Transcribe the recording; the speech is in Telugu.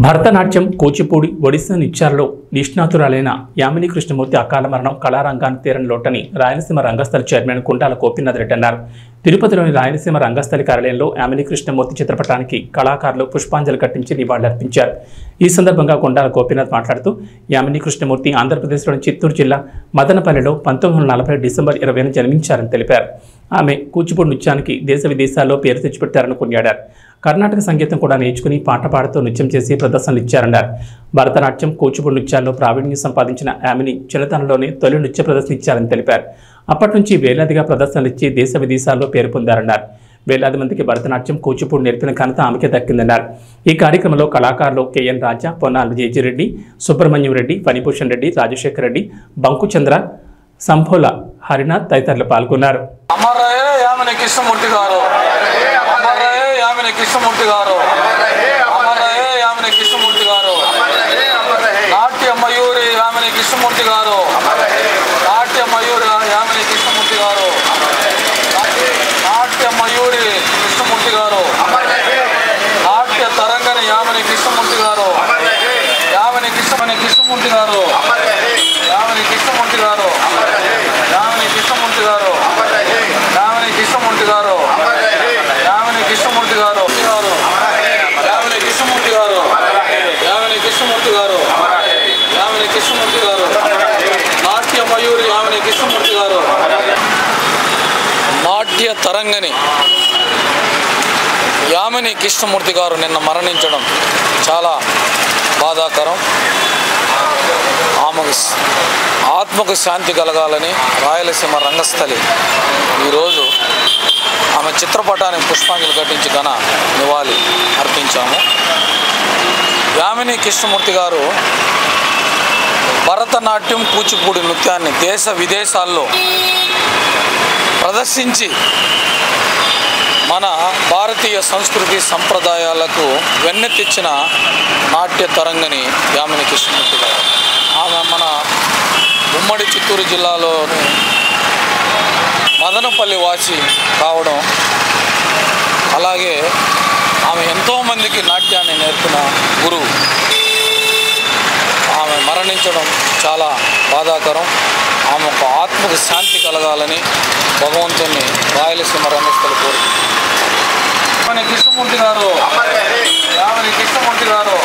భరతనాట్యం, కూచిపూడి, ఒడిస్సా నృత్యాలలో నిష్ణాతురాలైన యామిని కృష్ణమూర్తి అకాల మరణం కళారంగానికి తీరని లోటని రాయలసీమ రంగస్థలి చైర్మన్ కుంటాల గోపీనాథ్ రెడ్డి అన్నారు. తిరుపతిలోని రాయలసీమ రంగస్థలి కార్యాలయంలో యామిని కృష్ణమూర్తి చిత్రపటానికి కళాకారులు పుష్పాంజలి కట్టించి నివాళులర్పించారు. ఈ సందర్భంగా కుంటాల గోపీనాథ్ మాట్లాడుతూ యామిని కృష్ణమూర్తి ఆంధ్రప్రదేశ్లోని చిత్తూరు జిల్లా మదనపల్లిలో 1940 డిసెంబర్ 20న జన్మించారని తెలిపారు. ఆమె కూచిపూడి నృత్యానికి దేశ విదేశాల్లో పేరు తెచ్చిపెట్టారని కొనియాడారు. కర్ణాటక సంగీతం కూడా నేర్చుకుని పాట పాడుతూ నృత్యం చేసి ప్రదర్శనలు ఇచ్చారన్నారు. భరతనాట్యం, కూచిపూడి నృత్యాల్లో ప్రావీణ్యం సంపాదించిన యామిని చిన్నతనంలోనే తొలి నృత్య ప్రదర్శన ఇచ్చారని తెలిపారు. అప్పటి నుంచి వేలాదిగా ప్రదర్శనలు ఇచ్చి దేశ విదేశాల్లో పేరు పొందారన్నారు. వేలాది మందికి భరతనాట్యం, కూచిపూడి నేర్పిన ఘనత ఆమెకే దక్కిందన్నారు. ఈ కార్యక్రమంలో కళాకారులు కెఎన్ రాజా, పొన్నాల విజయరెడ్డి, సుబ్రహ్మణ్యం రెడ్డి, ఫణిభూషణ్ రెడ్డి, రాజశేఖర్ రెడ్డి, బంకుచంద్ర, సంభోల హరినాథ్ తదితరులు పాల్గొన్నారు. కృష్ణమూర్తి గారు యామిని కృష్ణమూర్తి గారు యామిని కృష్ణమూర్తి గారు నాట్య మయూరి యామిని కృష్ణమూర్తి గారు నాట్య మయూరి యామిని కృష్ణమూర్తి గారు నాట్య మయూరి కృష్ణమూర్తి గారు నాట్య తరంగని యామిని కృష్ణమూర్తి గారు యామిని కృష్ణమూర్తి గారు యామిని కృష్ణమూర్తి గారు యామిని కృష్ణమూర్తి గారు యామిని కృష్ణమూర్తి గారు యామిని కృష్ణమూర్తి గారు యామిని కృష్ణమూర్తి గారు యామిని కృష్ణమూర్తి గారు యామిని కృష్ణమూర్తి గారు నాట్య మయూరి యామిని కృష్ణమూర్తి గారు నాట్య తరంగని యామిని కృష్ణమూర్తి గారు నిన్న మరణించడం చాలా బాధాకరం. ఆత్మకు శాంతి కలగాలని రాయలసీమ రంగస్థలి ఈరోజు ఆమె చిత్రపటానికి పుష్పాంజలి ఘటించి ఘన నివాళి అర్పించాము. యామిని కృష్ణమూర్తి గారు భరతనాట్యం, కూచిపూడి నృత్యాన్ని దేశ విదేశాల్లో ప్రదర్శించి మన భారతీయ సంస్కృతి సంప్రదాయాలకు వెన్నెత్తిచ్చిన నాట్య తరంగని యామిని కృష్ణమూర్తి గారు. ఆమె మన ఉమ్మడి చిత్తూరు జిల్లాలోని మదనపల్లి వాసి కావడం, అలాగే ఆమె ఎంతోమందికి నాట్యాన్ని నేర్పిన గురువు. ఆమె మరణించడం చాలా బాధాకరం. ఆమెకు ఆత్మకు శాంతి కలగాలని భగవంతుని రాయలసీమ రంగస్థలి కోరుతుంది. యామిని కృష్ణమూర్తి గారు యామిని కృష్ణమూర్తి గారు